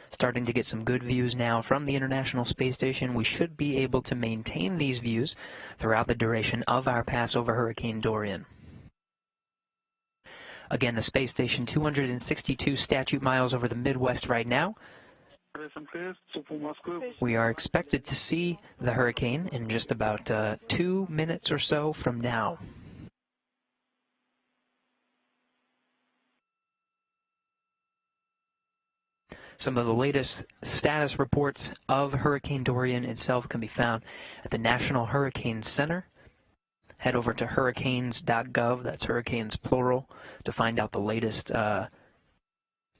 Starting to get some good views now from the International Space Station. We should be able to maintain these views throughout the duration of our pass over Hurricane Dorian. Again, the space station 262 statute miles over the Midwest right now. We are expected to see the hurricane in just about 2 minutes or so from now. Some of the latest status reports of Hurricane Dorian itself can be found at the National Hurricane Center. Head over to hurricanes.gov, that's hurricanes plural, to find out the latest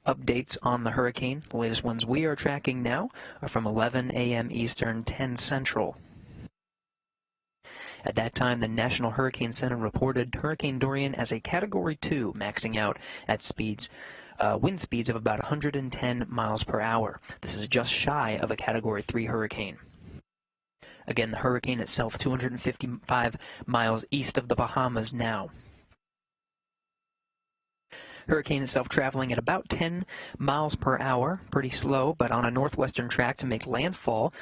updates on the hurricane. The latest ones we are tracking now are from 11 a.m. Eastern, 10 Central. At that time, the National Hurricane Center reported Hurricane Dorian as a Category 2, maxing out at wind speeds of about 110 miles per hour. This is just shy of a Category 3 hurricane. Again, the hurricane itself 255 miles east of the Bahamas now. Hurricane itself traveling at about 10 miles per hour, pretty slow, but on a northwestern track to make landfall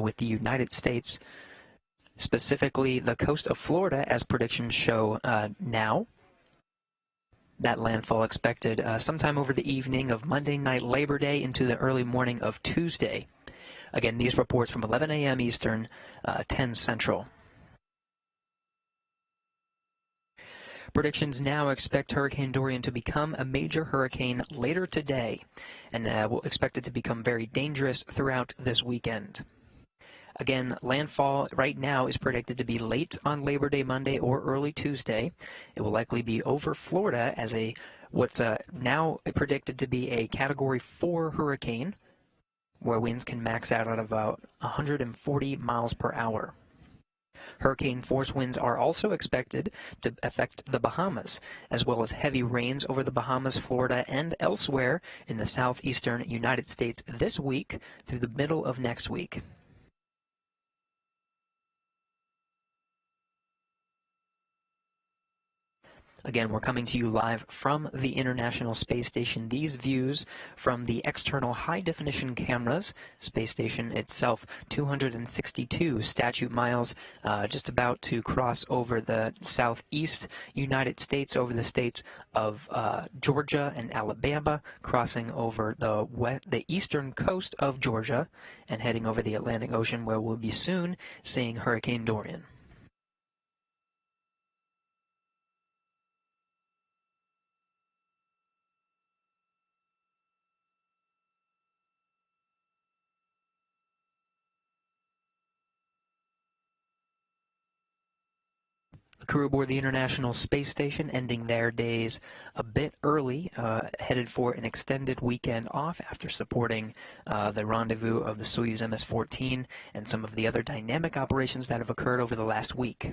with the United States, specifically the coast of Florida, as predictions show now. That landfall expected sometime over the evening of Monday night, Labor Day, into the early morning of Tuesday. Again, these reports from 11 a.m. Eastern, 10 Central. Predictions now expect Hurricane Dorian to become a major hurricane later today, and will expect it to become very dangerous throughout this weekend. Again, landfall right now is predicted to be late on Labor Day Monday or early Tuesday. It will likely be over Florida as what's now predicted to be a Category 4 hurricane, where winds can max out at about 140 miles per hour. Hurricane force winds are also expected to affect the Bahamas, as well as heavy rains over the Bahamas, Florida, and elsewhere in the southeastern United States this week through the middle of next week. Again, we're coming to you live from the International Space Station. These views from the external high-definition cameras. Space station itself, 262 statute miles, just about to cross over the southeast United States, over the states of Georgia and Alabama, crossing over the eastern coast of Georgia and heading over the Atlantic Ocean, where we'll be soon seeing Hurricane Dorian. The crew aboard the International Space Station ending their days a bit early, headed for an extended weekend off after supporting the rendezvous of the Soyuz MS-14 and some of the other dynamic operations that have occurred over the last week.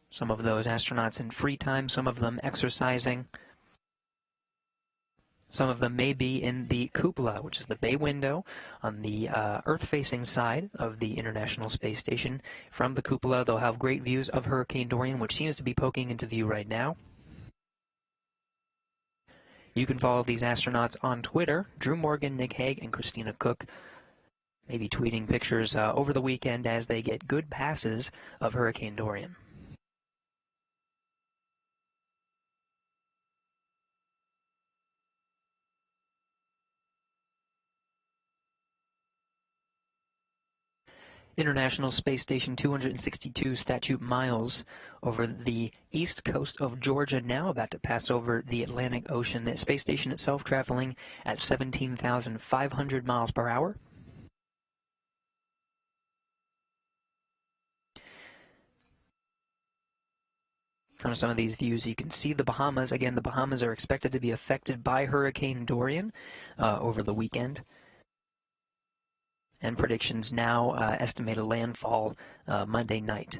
Some of those astronauts in free time, some of them exercising. Some of them may be in the cupola, which is the bay window on the Earth-facing side of the International Space Station. From the cupola, they'll have great views of Hurricane Dorian, which seems to be poking into view right now. You can follow these astronauts on Twitter. Drew Morgan, Nick Hague, and Christina Cook may be tweeting pictures over the weekend as they get good passes of Hurricane Dorian. International Space Station 262 statute miles over the east coast of Georgia now, about to pass over the Atlantic Ocean. The space station itself traveling at 17,500 miles per hour. From some of these views, you can see the Bahamas. Again, the Bahamas are expected to be affected by Hurricane Dorian over the weekend. And predictions now estimate a landfall Monday night.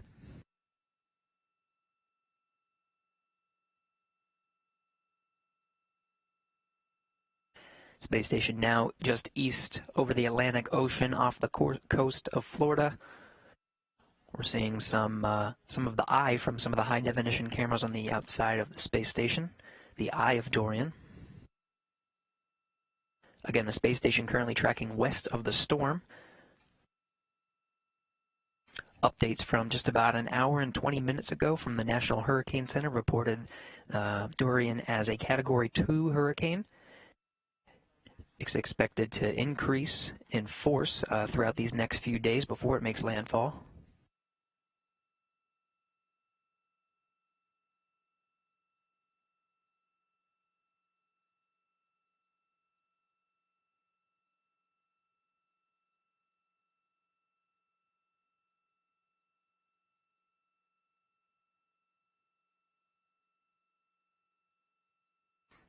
Space station now just east over the Atlantic Ocean off the coast of Florida. We're seeing some of the eye from some of the high-definition cameras on the outside of the space station, the eye of Dorian. Again, the space station currently tracking west of the storm. Updates from just about an hour and 20 minutes ago from the National Hurricane Center reported Dorian as a Category 2 hurricane. It's expected to increase in force throughout these next few days before it makes landfall.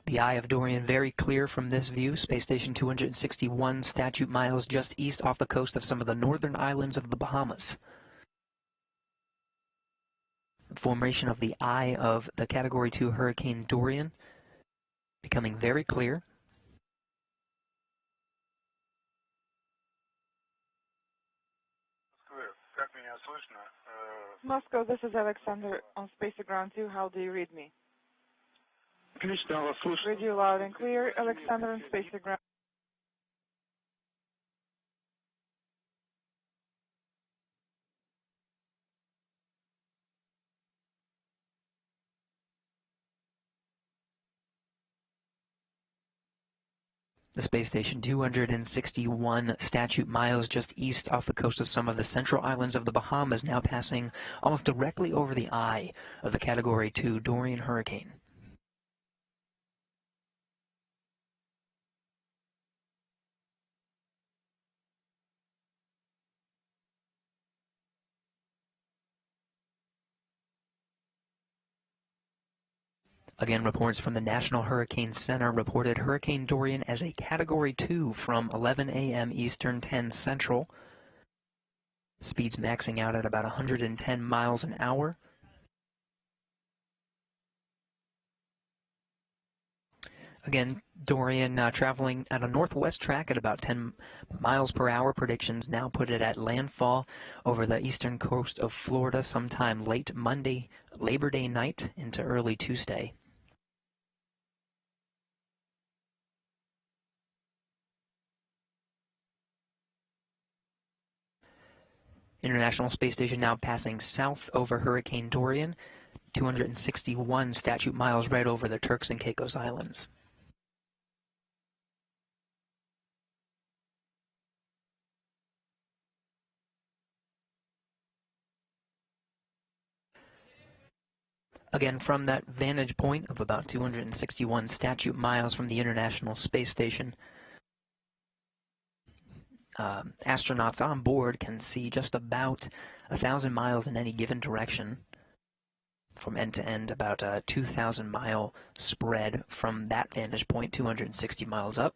The eye of Dorian very clear from this view. Space Station 261 statute miles just east off the coast of some of the northern islands of the Bahamas. The formation of the eye of the Category 2 Hurricane Dorian becoming very clear. Moscow, this is Alexander on Space Ground 2. How do you read me? Read you loud and clear, Alexander on Space Ground. The space station 261 statute miles just east off the coast of some of the central islands of the Bahamas, now passing almost directly over the eye of the Category 2 Dorian hurricane. Again, reports from the National Hurricane Center reported Hurricane Dorian as a Category 2 from 11 a.m. Eastern, 10 Central. Speeds maxing out at about 110 miles an hour. Again, Dorian traveling at a northwest track at about 10 miles per hour. Predictions now put it at landfall over the eastern coast of Florida sometime late Monday, Labor Day night into early Tuesday. International Space Station now passing south over Hurricane Dorian, 261 statute miles right over the Turks and Caicos Islands. Again, from that vantage point of about 261 statute miles from the International Space Station, astronauts on board can see just about 1,000 miles in any given direction. From end to end, about a 2,000-mile spread from that vantage point, 260 miles up.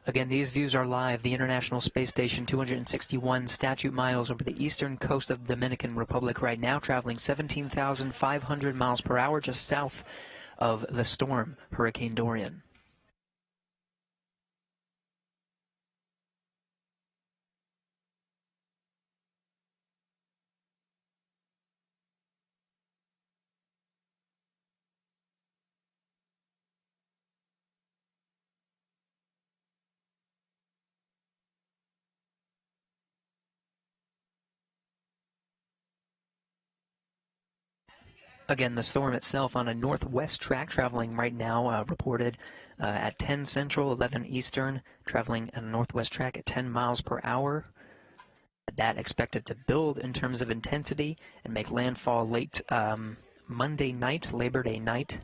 Again, these views are live. The International Space Station, 261 statute miles over the eastern coast of the Dominican Republic right now, traveling 17,500 miles per hour just south of the storm, Hurricane Dorian. Again, the storm itself on a northwest track, traveling right now, reported at 10 Central, 11 Eastern, traveling at a northwest track at 10 miles per hour. That expected to build in terms of intensity and make landfall late Monday night, Labor Day night.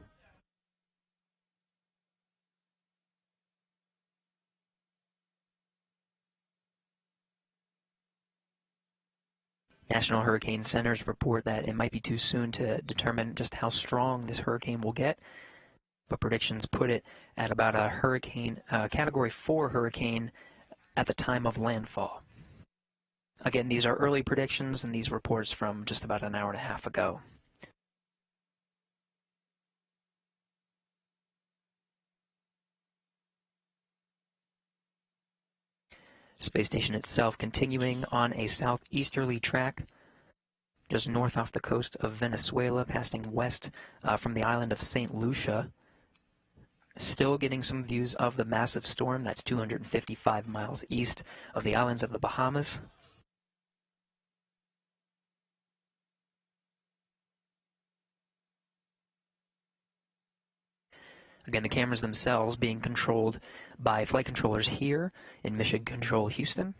National Hurricane Centers report that it might be too soon to determine just how strong this hurricane will get, but predictions put it at about a hurricane, Category 4 hurricane at the time of landfall. Again, these are early predictions, and these reports from just about an hour and a half ago. Space station itself continuing on a southeasterly track, just north off the coast of Venezuela, passing west from the island of St. Lucia. Still getting some views of the massive storm that's 255 miles east of the islands of the Bahamas. Again, the cameras themselves being controlled by flight controllers here in Mission Control Houston.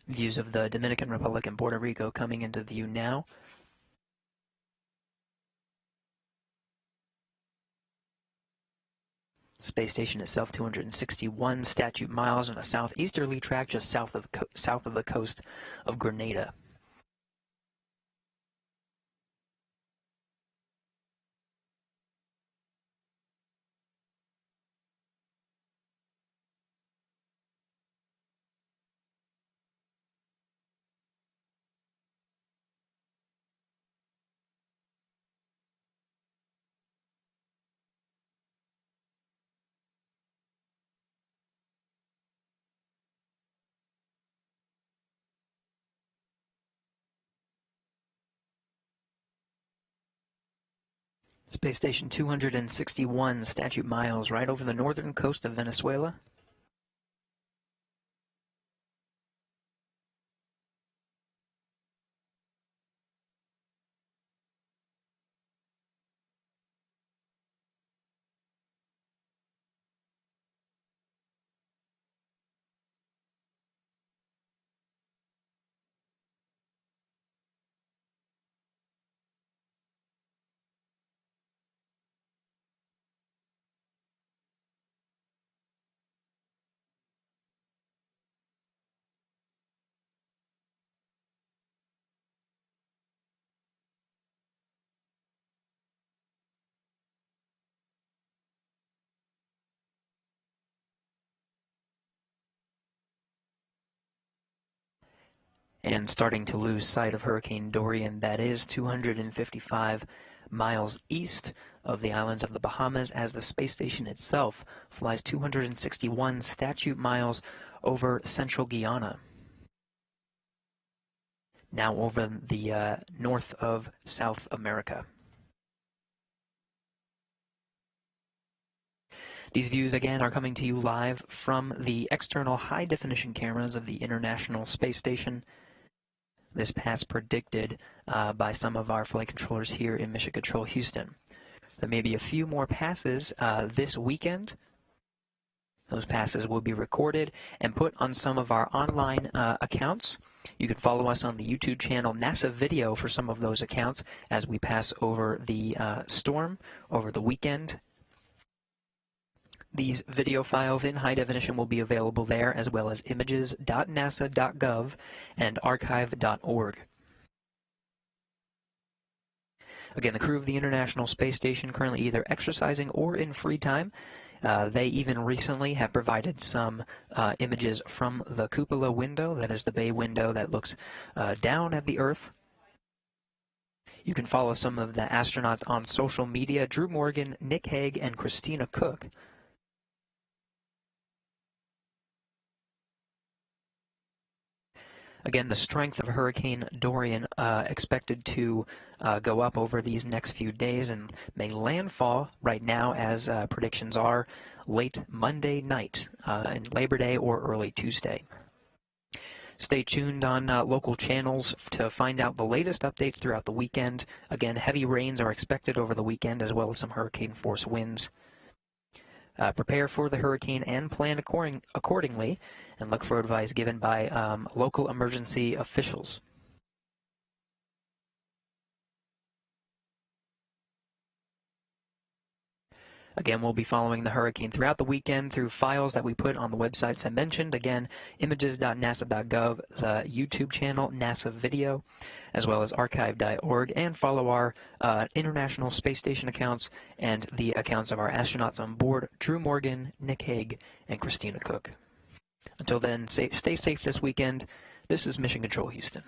Views of the Dominican Republic and Puerto Rico coming into view now. Space station itself 261 statute miles on a southeasterly track just south of the coast of Grenada. Space station 261 statute miles right over the northern coast of Venezuela. And starting to lose sight of Hurricane Dorian, that is 255 miles east of the islands of the Bahamas, as the space station itself flies 261 statute miles over central Guyana. Now over the north of South America. These views, again, are coming to you live from the external high-definition cameras of the International Space Station. This pass predicted by some of our flight controllers here in Mission Control Houston. There may be a few more passes this weekend. Those passes will be recorded and put on some of our online accounts. You can follow us on the YouTube channel NASA Video for some of those accounts as we pass over the storm over the weekend. These video files in high definition will be available there, as well as images.nasa.gov and archive.org. Again, the crew of the International Space Station currently either exercising or in free time. They even recently have provided some images from the cupola window, that is the bay window that looks down at the Earth. You can follow some of the astronauts on social media: Drew Morgan, Nick Hague, and Christina Cook. Again, the strength of Hurricane Dorian expected to go up over these next few days and may landfall right now, as predictions are, late Monday night and Labor Day or early Tuesday. Stay tuned on local channels to find out the latest updates throughout the weekend. Again, heavy rains are expected over the weekend, as well as some hurricane force winds. Prepare for the hurricane and plan accordingly, and look for advice given by local emergency officials. Again, we'll be following the hurricane throughout the weekend through files that we put on the websites I mentioned. Again, images.nasa.gov, the YouTube channel, NASA Video, as well as archive.org, and follow our International Space Station accounts and the accounts of our astronauts on board, Drew Morgan, Nick Hague, and Christina Cook. Until then, stay safe this weekend. This is Mission Control Houston.